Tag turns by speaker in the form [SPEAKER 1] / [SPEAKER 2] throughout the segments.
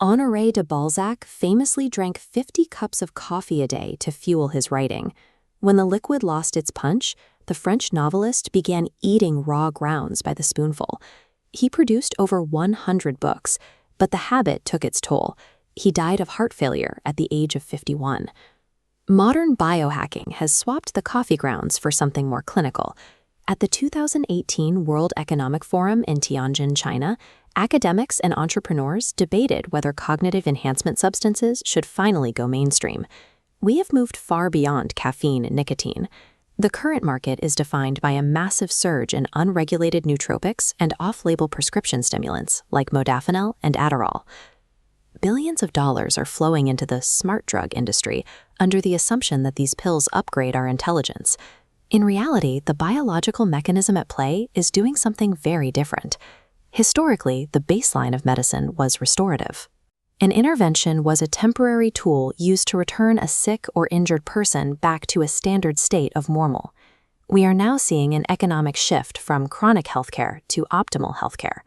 [SPEAKER 1] Honoré de Balzac famously drank 50 cups of coffee a day to fuel his writing. When the liquid lost its punch, the French novelist began eating raw grounds by the spoonful. He produced over 100 books, but the habit took its toll. He died of heart failure at the age of 51. Modern biohacking has swapped the coffee grounds for something more clinical. At the 2018 World Economic Forum in Tianjin, China, academics and entrepreneurs debated whether cognitive enhancement substances should finally go mainstream. We have moved far beyond caffeine and nicotine. The current market is defined by a massive surge in unregulated nootropics and off-label prescription stimulants like modafinil and Adderall. Billions of dollars are flowing into the smart drug industry under the assumption that these pills upgrade our intelligence. In reality, the biological mechanism at play is doing something very different. Historically, the baseline of medicine was restorative. An intervention was a temporary tool used to return a sick or injured person back to a standard state of normal. We are now seeing an economic shift from chronic healthcare to optimal healthcare.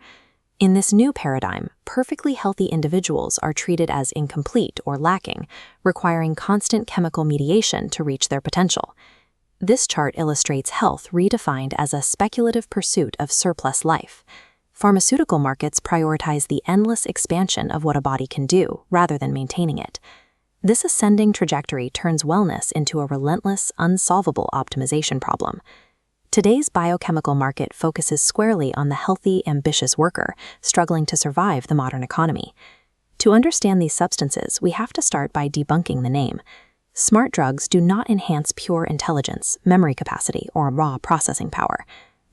[SPEAKER 1] In this new paradigm, perfectly healthy individuals are treated as incomplete or lacking, requiring constant chemical mediation to reach their potential. This chart illustrates health redefined as a speculative pursuit of surplus life. Pharmaceutical markets prioritize the endless expansion of what a body can do, rather than maintaining it. This ascending trajectory turns wellness into a relentless, unsolvable optimization problem. Today's biochemical market focuses squarely on the healthy, ambitious worker, struggling to survive the modern economy. To understand these substances, we have to start by debunking the name. Smart drugs do not enhance pure intelligence, memory capacity, or raw processing power.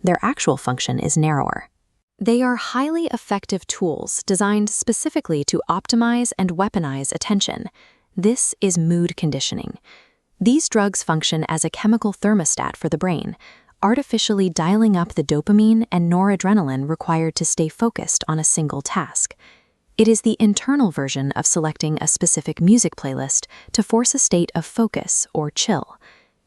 [SPEAKER 1] Their actual function is narrower. They are highly effective tools designed specifically to optimize and weaponize attention. This is mood conditioning. These drugs function as a chemical thermostat for the brain, artificially dialing up the dopamine and noradrenaline required to stay focused on a single task. It is the internal version of selecting a specific music playlist to force a state of focus or chill.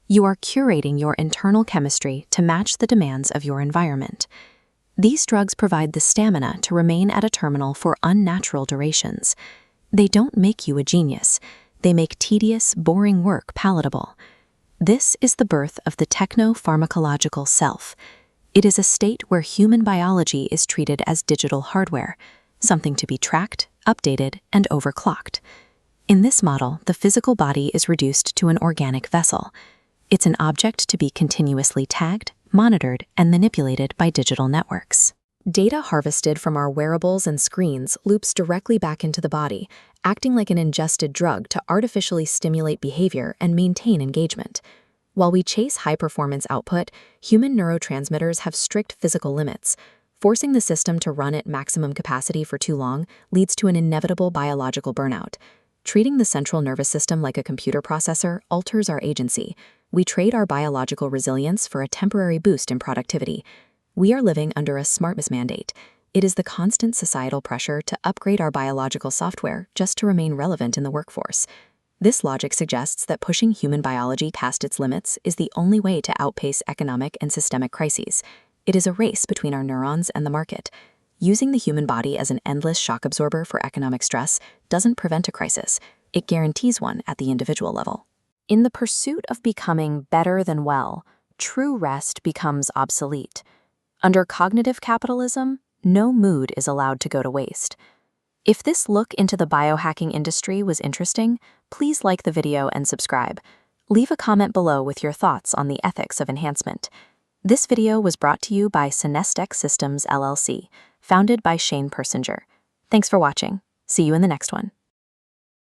[SPEAKER 1] You are curating your internal chemistry to match the demands of your environment. These drugs provide the stamina to remain at a terminal for unnatural durations. They don't make you a genius. They make tedious, boring work palatable. This is the birth of the techno-pharmacological self. It is a state where human biology is treated as digital hardware, something to be tracked, updated, and overclocked. In this model, the physical body is reduced to an organic vessel. It's an object to be continuously tagged, monitored, and manipulated by digital networks. Data harvested from our wearables and screens loops directly back into the body, acting like an ingested drug to artificially stimulate behavior and maintain engagement. While we chase high-performance output, human neurotransmitters have strict physical limits. Forcing the system to run at maximum capacity for too long leads to an inevitable biological burnout. Treating the central nervous system like a computer processor alters our agency. We trade our biological resilience for a temporary boost in productivity. We are living under a smartness mandate. It is the constant societal pressure to upgrade our biological software just to remain relevant in the workforce. This logic suggests that pushing human biology past its limits is the only way to outpace economic and systemic crises. It is a race between our neurons and the market. Using the human body as an endless shock absorber for economic stress doesn't prevent a crisis. It guarantees one at the individual level. In the pursuit of becoming better than well, true rest becomes obsolete. Under cognitive capitalism, no mood is allowed to go to waste. If this look into the biohacking industry was interesting, please like the video and subscribe. Leave a comment below with your thoughts on the ethics of enhancement. This video was brought to you by Synestex Systems LLC, founded by Shane Persinger. Thanks for watching. See you in the next one.